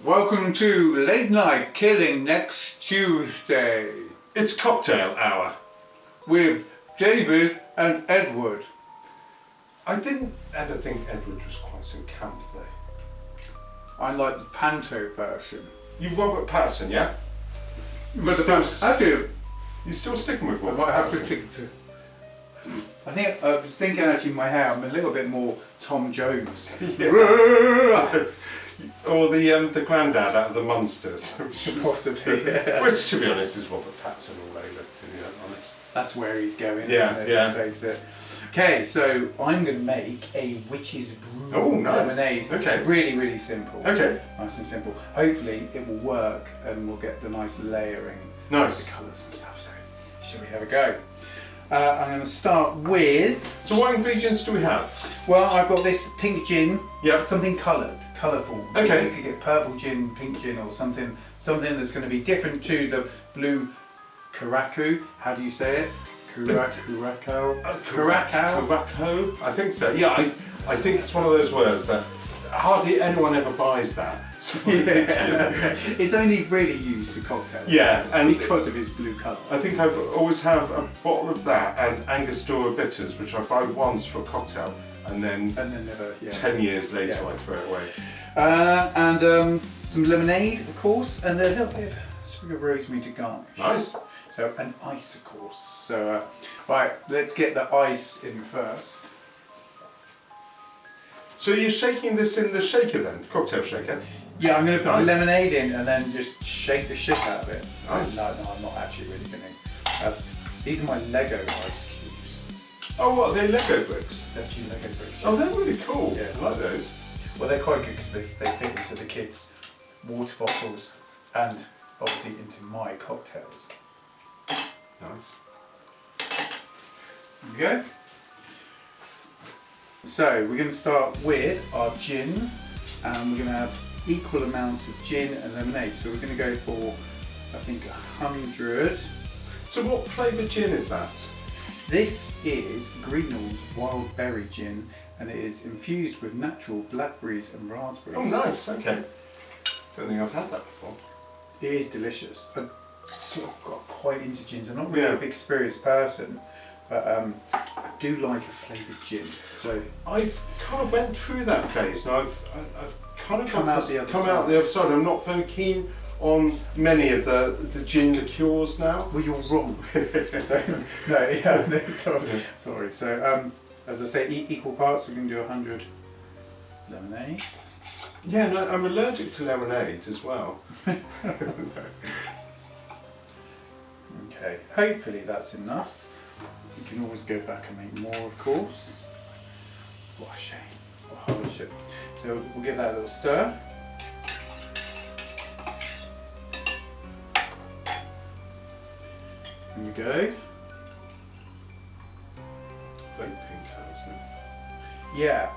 Welcome to Late Night Killing next Tuesday It's cocktail hour. with David and Edward. I didn't ever think Edward was quite so camp though. I like the panto version. You Robert Patterson, yeah? But I do. You're still sticking with I Robert might have to Patterson? stick to. I think I was thinking actually in my hair I'm a little bit more Tom Jones. Or the granddad out of the Munsters. Possibly. Yeah. Which, to be honest, is Robert Patterson all over, to be honest. That's where he's going. Yeah, isn't it? yeah. Let's face it. Okay, so I'm going to make a Witch's Brew Oh, nice. lemonade. Okay. Really, really simple. Okay. Nice and simple. Hopefully it will work and we'll get the nice layering Nice. of the colours and stuff. So, shall we have a go? I'm going to start with, So what ingredients do we have? well, I've got this pink gin. Yep. Something colourful. Okay. You could get purple gin, pink gin, or something that's going to be different to the blue Curaçao. How do you say it? Curacao. Curaçao? I think so. Yeah, I think it's one of those words that hardly anyone ever buys that. So Yeah. It's only really used for cocktails. Yeah, and because of its blue colour. I think I've always have a bottle of that and Angostura bitters, which I buy once for a cocktail, and then never. Yeah. 10 years later Yeah. I throw it away. And some lemonade, of course, and a little bit of sprig of rosemary to garnish. Nice. So an ice, of course. So right, let's get the ice in first. So you're shaking this in the shaker then, cocktail shaker? Yeah, I'm going to put the Nice. lemonade in and then just shake the shit out of it. Nice. No, I'm not actually really going to. These are my Lego ice cubes. Oh, what, they're Lego bricks? They're actually Lego bricks. Oh, they're really cool. Yeah. I like those. Well, they're quite good because they fit into the kids' water bottles and obviously into my cocktails. Nice. Okay. So we're going to start with our gin, and we're going to have equal amounts of gin and lemonade. So we're going to go for, I think, 100. So what flavour gin is that? This is Greenall's Wild Berry Gin, and it is infused with natural blackberries and raspberries. Oh, nice. Okay. Don't think I've had that before. It is delicious. I sort of got quite into gins. I'm not really Yeah. a big spirits person, but I do like a flavoured gin. So I've kind of went through that phase. Now I've kind of Come out the other come side. out the other side. I'm not very keen on many of the gin liqueurs now. well, you're wrong. So, no, sorry. So as I say, equal parts. We're going to do 100 lemonade. Yeah, no, I'm allergic to lemonade as well. Okay, hopefully that's enough. You can always go back and make more, of course. What a shame. What hardship. So we'll give that a little stir. There we go. Very pink colours then. Yeah,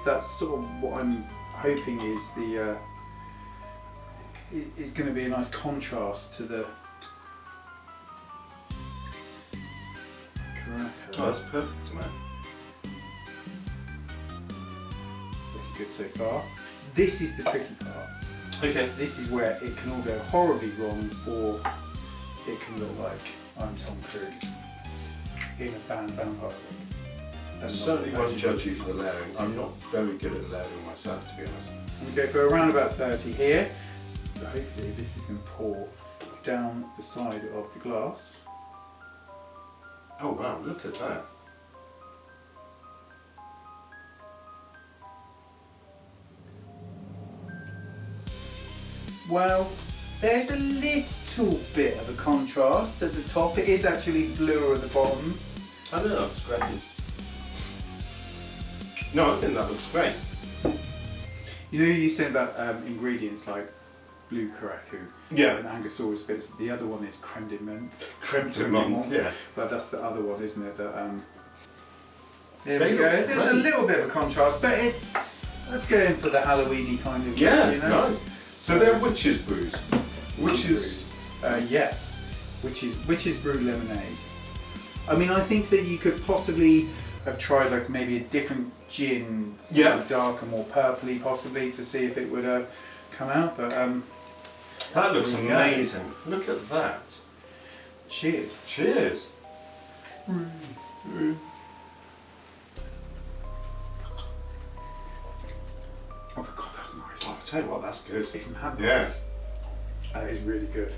that's sort of what I'm hoping is the is going to be a nice contrast to the Curaçao. Oh, that's perfect to me. Looking good so far. This is the tricky part. Okay. This is where it can all go horribly wrong, or it can look like I'm Tom Cruise in a band vampire wig. I certainly won't judge you for the layering. I'm not very good at layering myself, to be honest. We go for around about 30 here. So hopefully this is going to pour down the side of the glass. Oh wow, look at that. Well, there's a little bit of a contrast at the top. It is actually bluer at the bottom. I know, that looks great. No, I think that looks great. You know, you said about ingredients like blue Curaçao Yeah. and Angostura bits. The other one is creme de menthe. Creme de menthe, yeah. But that's the other one, isn't it? That there They we go. look There's a great. little bit of a contrast, but let's go in for the Halloweeny kind of. Yeah, you know? nice. So they're witches brews. Witches. Yes, which is brew lemonade. I mean, I think that you could possibly have tried like maybe a different gin, slightly darker, more purpley, possibly to see if it would come out, but that looks there we go. amazing. Look at that. Cheers. Cheers. Oh God, that's nice. Oh, I'll tell you what, that's good. Isn't that Yeah. nice? That is really good.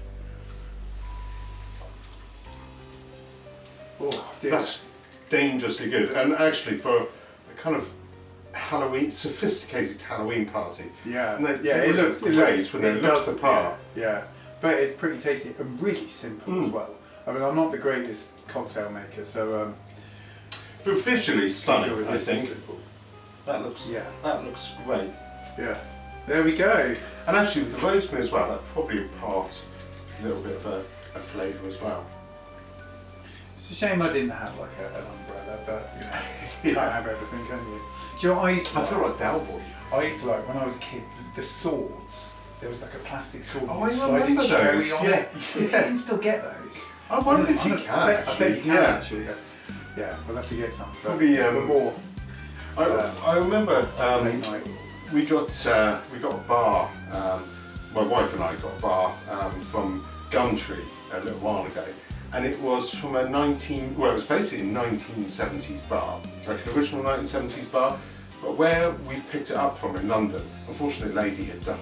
Oh, dear. That's dangerously good. And actually for a kind of Halloween, sophisticated Halloween party. Yeah, And yeah. It looks great when it looks the part. Yeah, but it's pretty tasty and really simple as well. I mean, I'm not the greatest cocktail maker, so But visually stunning, enjoy I this. It's think. simple. That looks great. Yeah, there we go. And actually with the rosemary as well, that probably impart a little bit of a flavour as well. It's a shame I didn't have like an umbrella, but you know, you Yeah. can't have everything, can you? Do you know what I used to I feel like Dalboy. I used to like when I was a kid, the swords. There was like a plastic sword. Oh, with I sliding remember cherry those. on Yeah, it. You can still get those. I wonder if you I can bet actually. you can Yeah. actually. Yeah, we'll have to get some. For, Probably, for more I remember late night. we got a bar. My wife and I got a bar from Gumtree a little while ago, and it was from it was basically a 1970s bar, like an original 1970s bar. But where we picked it up from in London, unfortunately, the lady had died,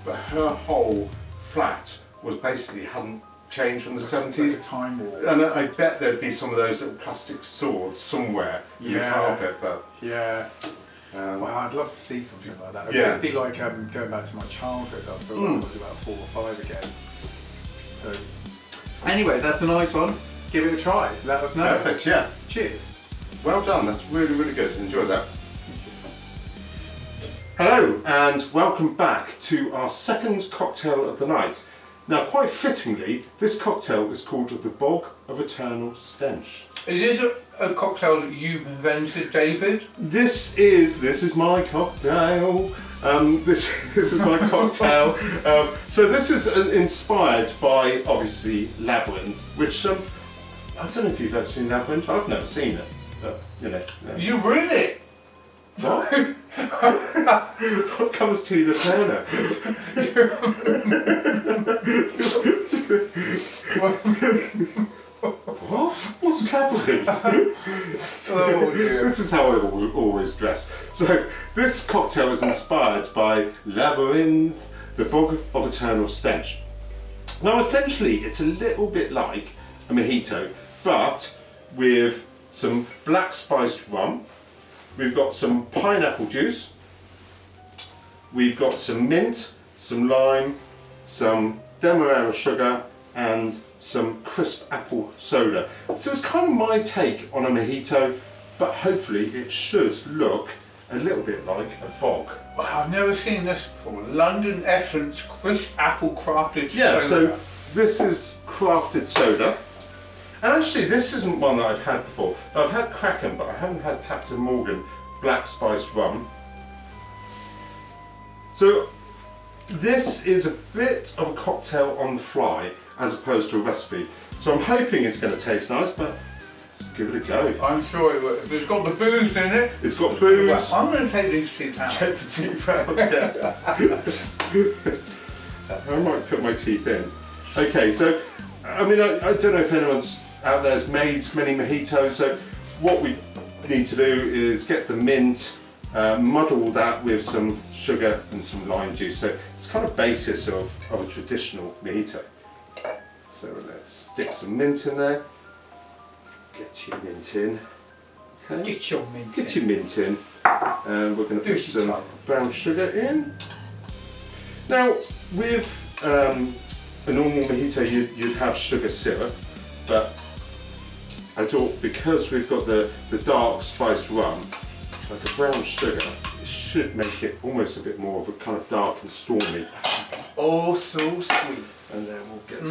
but her whole flat was basically hadn't changed from the 70s. It's a time warp. And I bet there'd be some of those little plastic swords somewhere in the Yeah. carpet, but Yeah. Well, I'd love to see something like that. Yeah. It'd be like going back to my childhood. I feel like I was about 4 or 5 again. So, anyway, that's a nice one. Give it a try. Let us know. perfect, yeah. Cheers. Well done, that's really, really good. Enjoy that. Hello, and welcome back to our second cocktail of the night. Now, quite fittingly, this cocktail is called the Bog of Eternal Stench. Is this a cocktail that you've invented, David? This is my cocktail. This is my cocktail. So this is inspired by, obviously, Labyrinth, which I don't know if you've ever seen Labyrinth. I've never seen it, but you know. You really? What? What comes to the Turner? What? What's Labyrinth? Oh dear. This is how I always dress. So this cocktail is inspired by Labyrinth, the Bog of Eternal Stench. Now essentially it's a little bit like a mojito, but with some black spiced rum. We've got some pineapple juice, we've got some mint, some lime, some demerara sugar and some crisp apple soda. So it's kind of my take on a mojito, but hopefully it should look a little bit like a bog. Wow, I've never seen this before. London Essence Crisp Apple Crafted Yeah, Soda. so this is crafted soda. And actually this isn't one that I've had before. I've had Kraken, but I haven't had Captain Morgan black spiced rum. So this is a bit of a cocktail on the fly as opposed to a recipe. So I'm hoping it's going to taste nice, but let's give it a go. I'm sure it will. If it's got the booze in it. It's got booze. Well, I'm going to take these teeth out. Take the teeth out, yeah. I might put my teeth in. Okay, so I mean, I don't know if anyone's out there has made many mojitos, so what we need to do is get the mint, muddle that with some sugar and some lime juice. So it's kind of basis of a traditional mojito. So let's stick some mint in there. Get your mint in. Okay. Get your mint Get in. your mint in. And we're going to Do put some some. brown sugar in. Now, with a normal mojito, you'd have sugar syrup, but I thought because we've got the dark spiced rum, like a brown sugar, it should make it almost a bit more of a kind of dark and stormy. Oh, so sweet. And then we'll get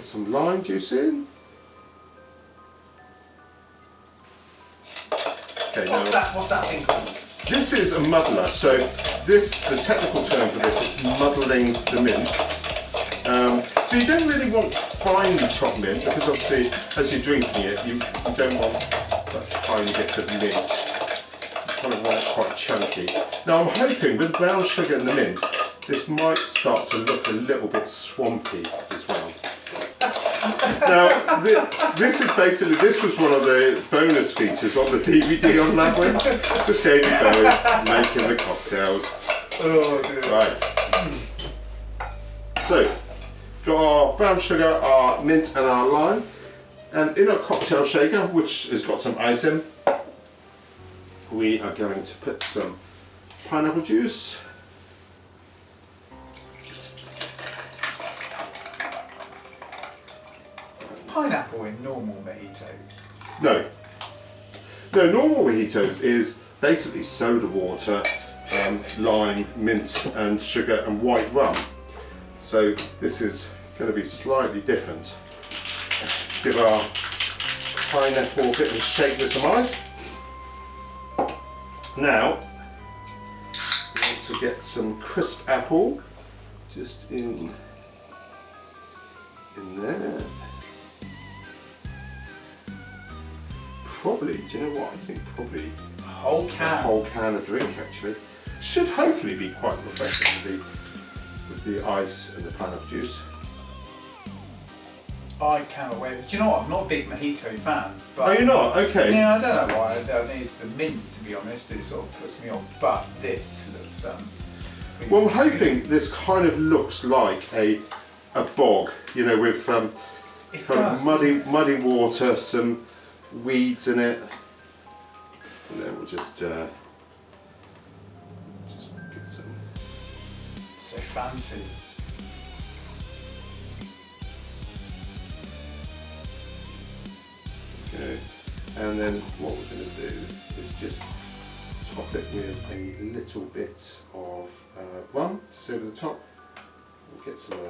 some lime juice in. Okay, now What's that thing called? this is a muddler. So the technical term for this is muddling the mint. So you don't really want finely chopped mint because obviously as you're drinking it, you don't want that tiny bit of mint. You kind of want it quite chunky. Now I'm hoping with brown sugar and the mint, this might start to look a little bit swampy as well. Now, this was one of the bonus features on the DVD on Labyrinth. Just David Bowie making the cocktails. Oh dear. Right. So, got our brown sugar, our mint and our lime. And in our cocktail shaker, which has got some ice in, we are going to put some pineapple juice. Pineapple in normal mojitos? No. No, normal mojitos is basically soda water, lime, mint and sugar and white rum. So this is going to be slightly different. Give our pineapple a bit of a shake with some ice. Now, we want to get some crisp apple just in there. Probably, do you know what? I think probably A whole can. a whole can of drink actually. Should hopefully be quite refreshing with the ice and the pineapple juice. I cannot wait. Do you know what? I'm not a big mojito fan. But Are you not? Okay. yeah, I don't know why. I think it's the mint, to be honest, it sort of puts me off. But this looks. Well, I'm hoping this kind of looks like a bog, you know, with It kind does, of muddy water, some weeds in it, and then we'll just get some. So fancy. Okay. And then what we're going to do is just top it with a little bit of rum just over the top. We'll get some of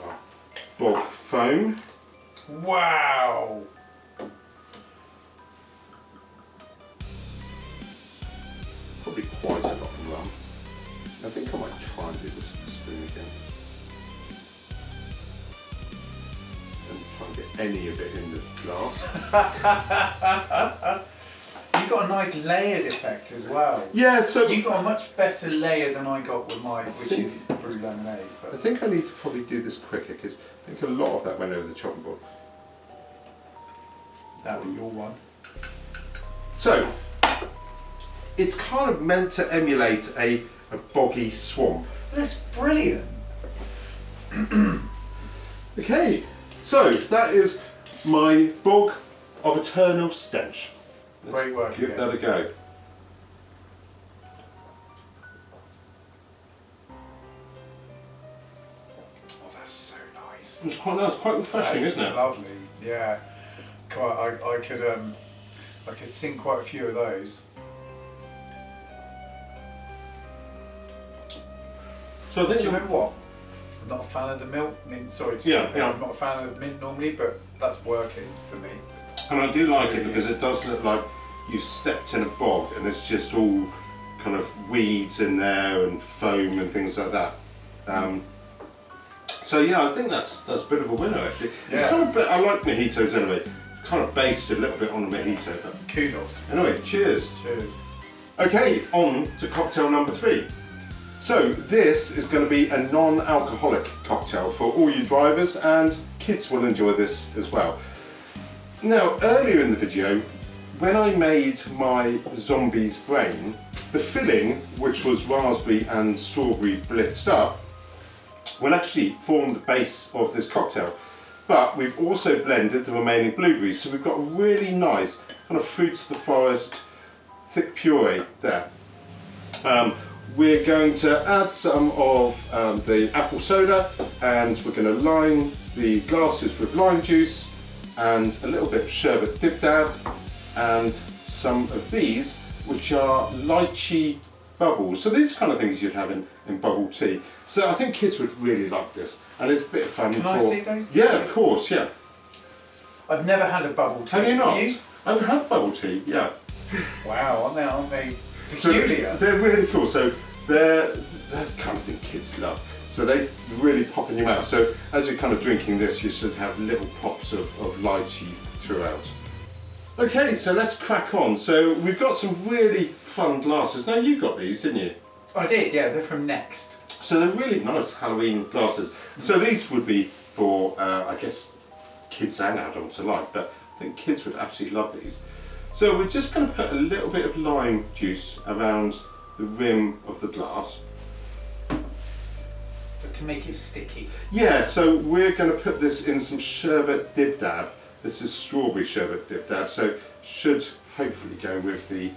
our bog foam. Wow! Probably quite a lot of rum. I think I might try and do this with the spoon again. And try and get any of it in the glass. You've got a nice layered effect as well. Yeah, so You've got a much better layer than I got with mine, which is think- Brew lemonade. I But think I need to probably do this quicker because I think a lot of that went over the chopping board. that'll be your one. So, it's kind of meant to emulate a boggy swamp. That's brilliant. Okay, so that is my bog of eternal stench. Let's Great work give again. that a go. Oh, that's so nice. It's quite nice, quite refreshing, That's isn't it? lovely. Yeah. I could sing quite a few of those. So I think Do you know what? I'm not a fan of the mint. Sorry. Yeah. I'm not a fan of mint normally, but that's working for me. and I do like it Really because is. it does look like you've stepped in a bog and it's just all kind of weeds in there and foam and things like that. So yeah, I think that's a bit of a winner actually. It's Yeah. kind of I like mojitos anyway. Kind of based a little bit on a mojito, but Kudos. anyway, cheers. Cheers. Okay, on to cocktail number 3. So this is going to be a non-alcoholic cocktail for all you drivers, and kids will enjoy this as well. Now, earlier in the video, when I made my zombie's brain, the filling, which was raspberry and strawberry blitzed up, will actually form the base of this cocktail. But we've also blended the remaining blueberries, so we've got a really nice kind of fruits of the forest, thick puree there. We're going to add some of the apple soda, and we're going to line the glasses with lime juice and a little bit of sherbet dip dab, and some of these, which are lychee bubbles. So these kind of things you'd have in bubble tea. So I think kids would really like this, and it's a bit of fun. Can I see those? Yeah, of course, yeah. I've never had a bubble tea. Have you not? You? I've had bubble tea, yeah. Wow, aren't they So peculiar? they're really cool. So they're the kind of thing kids love. So they really pop in your mouth. So as you're kind of drinking this, you should have little pops of lychee throughout. Okay, so let's crack on. So we've got some really fun glasses. Now you got these, didn't you? I did, yeah, they're from Next. So they're really nice Halloween glasses. So these would be for, I guess, kids and adults alike, but I think kids would absolutely love these. So we're just going to put a little bit of lime juice around the rim of the glass. To make it sticky. Yeah, so we're going to put this in some sherbet dib dab. This is strawberry sherbet dib dab, so should hopefully go with the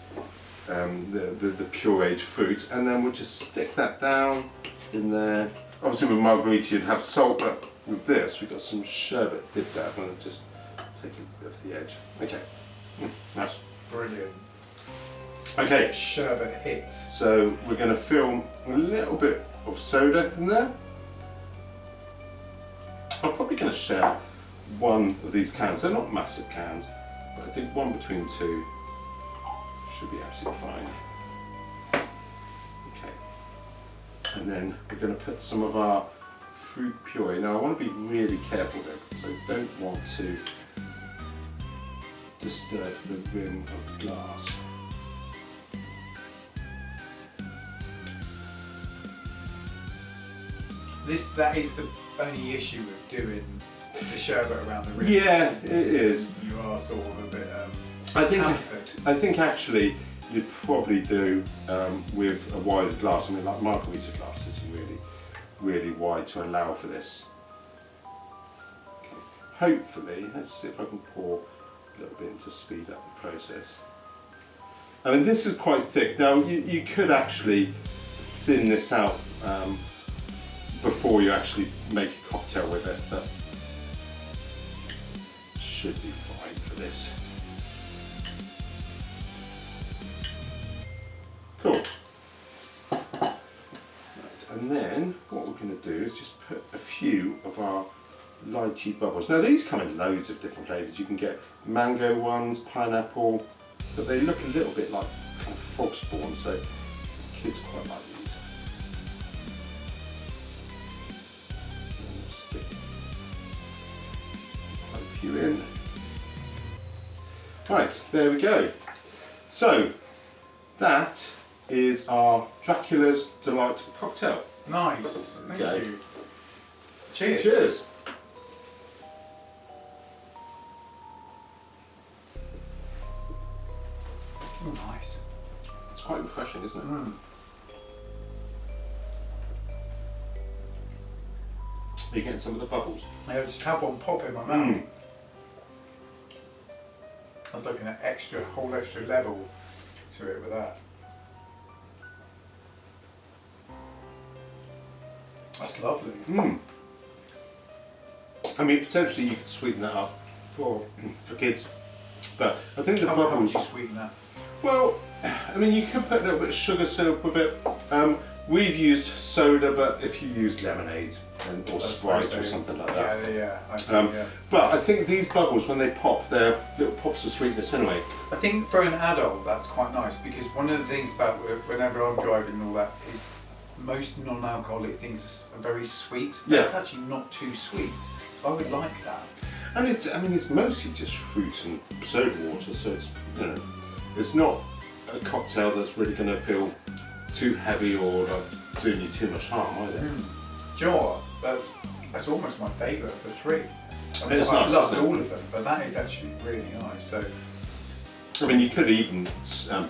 pureed fruit, and then we'll just stick that down in there. Obviously with margarita you'd have salt, but with this we've got some sherbet dib dab, and I'll just take a bit of the edge. Okay, nice. Brilliant. Okay, Sherbet hit. so we're going to fill a little bit of soda in there. I'm probably going to share one of these cans. They're not massive cans, but I think one between two should be absolutely fine. Okay, and then we're going to put some of our fruit puree. Now I want to be really careful though, because I don't want to disturb the rim of the glass. That is the only issue with doing the sherbet around the rim. Yeah, it is. You are sort of a bit hampered. I think actually you'd probably do with a wider glass. I mean, like margarita glasses are really, really wide to allow for this. Okay. Hopefully, let's see if I can pour a little bit in to speed up the process. I mean, this is quite thick. Now, you could actually thin this out before you actually make a cocktail with it, but should be fine for this. Cool. Right, and then what we're going to do is just put a few of our lychee bubbles. Now these come in loads of different flavours. You can get mango ones, pineapple, but they look a little bit like kind of frog spawn, so kids quite like these. Stick quite a few in. Right, there we go. So that is our Dracula's Delight cocktail. Nice. Thank Okay. you. Cheers. Cheers. Oh, nice. It's quite refreshing, isn't it? Mm. Are you getting some of the bubbles? I just had one pop in my mouth. I was looking at whole extra level to it with that. That's lovely. Mm. I mean, potentially you could sweeten that up for kids, but I think the How would bubbles. you sweeten that? Well, I mean, you could put a little bit of sugar syrup with it. We've used soda, but if you used lemonade or Sprite or something like that. Yeah, I see. But I think these bubbles, when they pop, they're little pops of sweetness anyway. I think for an adult that's quite nice, because one of the things about whenever I'm driving and all that is most non-alcoholic things are very sweet. Yeah. That's actually not too sweet. I would like that. And it's mostly just fruit and soda water, so it's it's not a cocktail that's really going to feel too heavy or like doing you too much harm either. Do you know what? That's almost my favourite of the three. I mean, It's I nice, love isn't it? all of them, but that is actually really nice. So I mean, you could even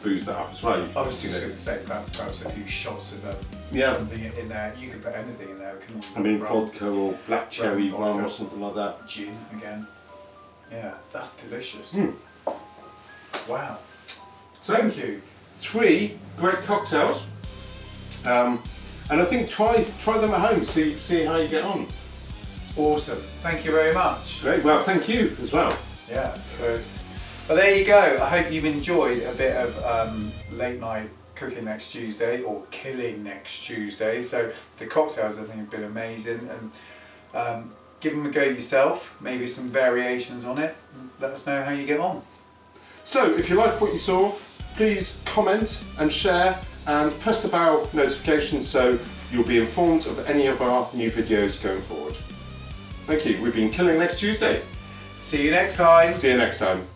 booze that up as well. I was just going to say perhaps a few shots of something in there. You could put anything in there. Couldn't you? I mean, Rum, vodka or black cherry vodka. rum or something like that. gin again. Yeah, that's delicious. Mm. Wow. So, Thank you. 3 great cocktails, and I think try them at home. See how you get on. Awesome. Thank you very much. Great. Well, thank you as well. Yeah. So, well, there you go. I hope you've enjoyed a bit of late night cooking next Tuesday, or killing next Tuesday. So the cocktails I think have been amazing, and give them a go yourself. Maybe some variations on it. Let us know how you get on. So, if you like what you saw, please comment and share and press the bell notification so you'll be informed of any of our new videos going forward. Thank you. We've been Killing Next Tuesday. See you next time. See you next time.